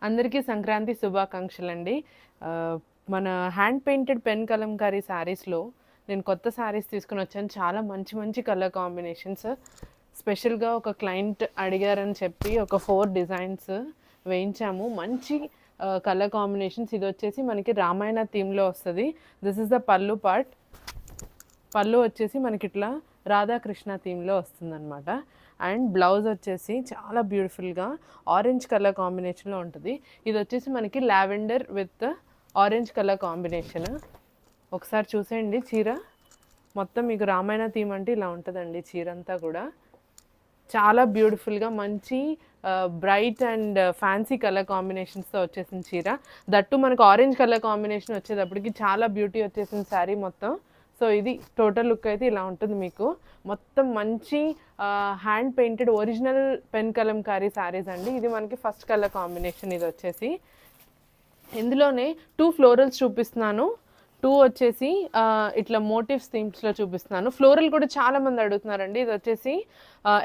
అందరికీ సంక్రాంతి శుభాకాంక్షలండి. మన hand painted pen Kalamkari శారీస్‌లో నేను కొత్త శారీస్ తీసుకొనొచ్చాను. చాలా మంచి మంచి కలర్ కాంబినేషన్స్. స్పెషల్‌గా ఒక క్లయింట్ అడిగారని చెప్పి ఒక 4 డిజైన్స్ వేయించాము. మంచి కలర్ కాంబినేషన్స్. ఇదొచ్చేసి మనకి రామాయణ థీమ్‌లో వస్తది. This is the pallu part. పళ్ళు వచ్చేసి మనకిట్లా రాధాకృష్ణ థీమ్‌లో వస్తుందనమాట. అండ్ బ్లౌజ్ వచ్చేసి చాలా బ్యూటిఫుల్గా ఆరెంజ్ కలర్ కాంబినేషన్లో ఉంటుంది. ఇది వచ్చేసి మనకి lavender with orange colour combination. ఒకసారి చూసేయండి చీర మొత్తం. మీకు రామాయణ థీమ్ అంటే ఇలా ఉంటుందండి చీర అంతా కూడా. చాలా బ్యూటిఫుల్గా మంచి బ్రైట్ అండ్ ఫ్యాన్సీ కలర్ కాంబినేషన్స్తో వచ్చేసిన చీర. దట్టు మనకు ఆరెంజ్ కలర్ కాంబినేషన్ వచ్చేటప్పటికి చాలా బ్యూటీ వచ్చేసిన శారీ మొత్తం. సో ఇది టోటల్ లుక్ అయితే ఇలా ఉంటుంది మీకు. మొత్తం మంచి hand painted original pen Kalamkari saris అండి. ఇది మనకి ఫస్ట్ కలర్ కాంబినేషన్. ఇది వచ్చేసి ఇందులోనే 2 ఫ్లోరల్స్ చూపిస్తున్నాను. 2 వచ్చేసి ఇట్లా మోటివ్స్ థీమ్స్లో చూపిస్తున్నాను. ఫ్లోరల్ కూడా చాలా మంది అడుగుతున్నారండి. ఇది వచ్చేసి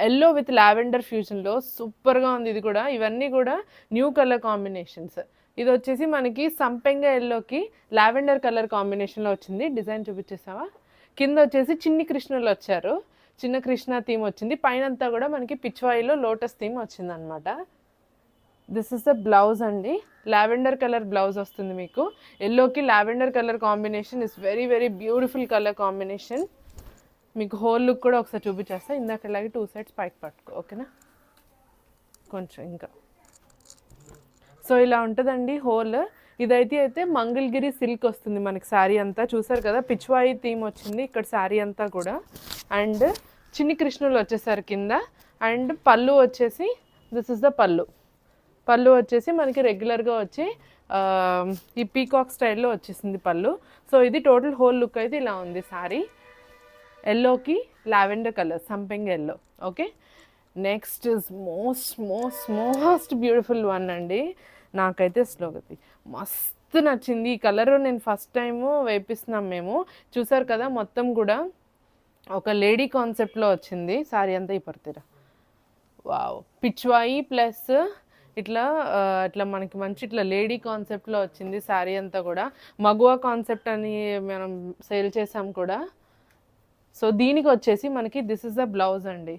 ఎల్లో విత్ లావెండర్ ఫ్యూజన్లో సూపర్గా ఉంది ఇది కూడా. ఇవన్నీ కూడా న్యూ కలర్ కాంబినేషన్స్. ఇది వచ్చేసి మనకి సంపెంగ ఎల్లోకి లావెండర్ కలర్ కాంబినేషన్లో వచ్చింది. డిజైన్ చూపించేసావా? కింద వచ్చేసి చిన్ని కృష్ణులు వచ్చారు. చిన్న కృష్ణ థీమ్ వచ్చింది. పైన అంతా కూడా మనకి పిచ్వాయిలో లోటస్ థీమ్ వచ్చింది అనమాట. దిస్ ఇస్ ద బ్లౌజ్ అండి. లావెండర్ కలర్ బ్లౌజ్ వస్తుంది మీకు. ఎల్లోకి lavender colour combination is very very beautiful colour combination. మీకు హోల్ లుక్ కూడా ఒకసారి చూపించేస్తా. ఇందాకలాగే 2 సైడ్స్ పైకి పట్టుకో, ఓకేనా? కొంచెం ఇంకా సో ఇలా ఉంటుందండి హోల్. ఇదైతే మంగళగిరి సిల్క్ వస్తుంది మనకి శారీ అంతా. చూసారు కదా, పిచ్వాయి థీమ్ వచ్చింది ఇక్కడ శారీ అంతా కూడా. అండ్ చిన్ని కృష్ణులు వచ్చేసారు కింద. అండ్ పళ్ళు వచ్చేసి దిస్ ఇస్ ద పళ్ళు. పళ్ళు వచ్చేసి మనకి రెగ్యులర్గా వచ్చి ఈ పీకాక్ స్టైల్లో వచ్చేసింది పళ్ళు. సో ఇది టోటల్ హోల్ లుక్ అయితే ఇలా ఉంది శారీ. ఎల్లోకి లావెండర్ కలర్ సంపెంగ yellow. Okay, next is most beautiful one అండి. నాకైతే స్లోగతి మస్తు నచ్చింది ఈ కలర్. నేను ఫస్ట్ టైము వేపిస్తున్నాం మేము. చూసారు కదా, మొత్తం కూడా ఒక లేడీ కాన్సెప్ట్లో వచ్చింది శారీ అంతా. ఈ పర్తీరా వావ్, పిచ్వాయి ప్లస్ ఇట్లా మనకి మంచి ఇట్లా లేడీ కాన్సెప్ట్లో వచ్చింది శారీ అంతా కూడా. మగువా కాన్సెప్ట్ అని మనం సేల్ చేసాం కూడా. సో దీనికి వచ్చేసి మనకి దిస్ ఇస్ ద బ్లౌజ్ అండి.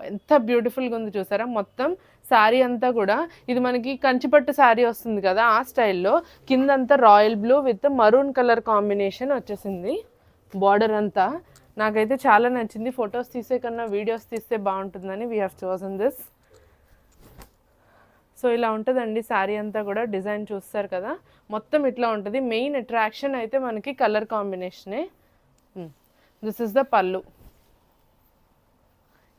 ఎంత బ్యూటిఫుల్గా ఉంది చూసారా. మొత్తం శారీ అంతా కూడా ఇది మనకి కంచిపట్టు శారీ వస్తుంది కదా ఆ స్టైల్లో. కిందంతా royal blue with maroon colour combination వచ్చేసింది బార్డర్ అంతా. నాకైతే చాలా నచ్చింది. ఫొటోస్ తీసే కన్నా వీడియోస్ తీస్తే బాగుంటుందని we have chosen this. So ఇలా ఉంటుందండి శారీ అంతా కూడా. డిజైన్ చూస్తారు కదా, మొత్తం ఇట్లా ఉంటుంది. మెయిన్ అట్రాక్షన్ అయితే మనకి కలర్ కాంబినేషనే. దిస్ ఇస్ ద పళ్ళు.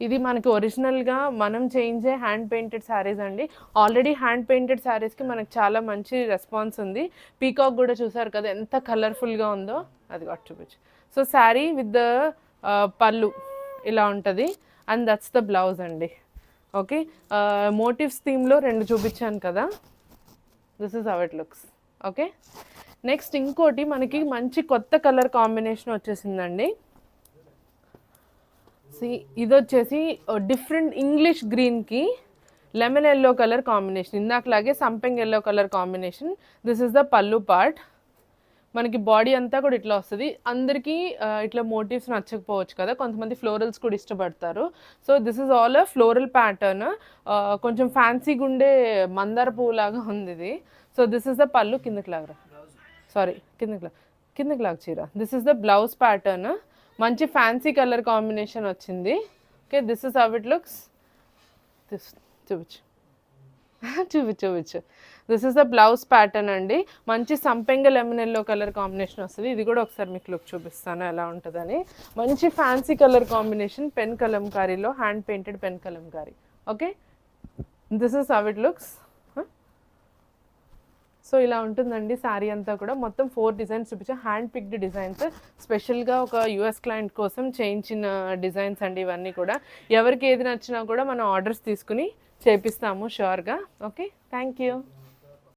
ఇది మనకి ఒరిజినల్గా మనం చేయించే హ్యాండ్ పెయింటెడ్ శారీస్ అండి. ఆల్రెడీ హ్యాండ్ పెయింటెడ్ శారీస్కి మనకు చాలా మంచి రెస్పాన్స్ ఉంది. పీకాక్ కూడా చూసారు కదా ఎంత కలర్ఫుల్గా ఉందో. అది కూడా చూపించు. So sari with the pallu ఇలా ఉంటుంది. అండ్ దట్స్ ద బ్లౌజ్ అండి. ఓకే, మోటివ్స్ థీమ్లో 2 చూపించాను కదా. This is how it looks. Okay, next ఇంకోటి మనకి మంచి కొత్త కలర్ కాంబినేషన్ వచ్చేసిందండి. ఇది వచ్చేసి డిఫరెంట్ ఇంగ్లీష్ గ్రీన్కి లెమన్ ఎల్లో కలర్ కాంబినేషన్. ఇందాకలాగే సంపెంగ్ yellow colour combination. This is the pallu part. మనకి బాడీ అంతా కూడా ఇట్లా వస్తుంది. అందరికీ ఇట్లా మోటివ్స్ నచ్చకపోవచ్చు కదా, కొంతమంది ఫ్లోరల్స్ కూడా ఇష్టపడతారు. So this is all a floral pattern. కొంచెం ఫ్యాన్సీగా ఉండే మందార పువ్వు లాగా ఉంది ఇది. సో దిస్ ఇస్ ద పల్లు. కిందకి లాగరా, సారీ కిందకి లాగా చీర. This is the blouse pattern. మంచి ఫ్యాన్సీ కలర్ కాంబినేషన్ వచ్చింది. Okay, this is how it looks. చూపించు. This is the blouse pattern అండి. మంచి సంపెంగ లెమన్ ఎల్లో కలర్ కాంబినేషన్ వస్తుంది. ఇది కూడా ఒకసారి మీకు లుక్ చూపిస్తాను ఎలా ఉంటుందని. మంచి ఫ్యాన్సీ కలర్ కాంబినేషన్ పెన్ కలంకారీలో, hand painted pen Kalamkari. Okay, this is how it looks. So ఇలా ఉంటుందండి శారీ అంతా కూడా. మొత్తం 4 డిజైన్స్ చూపించా. హ్యాండ్ పిక్డ్ డిజైన్స్, స్పెషల్గా ఒక యూఎస్ క్లయింట్ కోసం చేయించిన డిజైన్స్ అండి ఇవన్నీ కూడా. ఎవరికి ఏది నచ్చినా కూడా మనం ఆర్డర్స్ తీసుకుని చేపిస్తాము షూర్గా. Okay, thank you.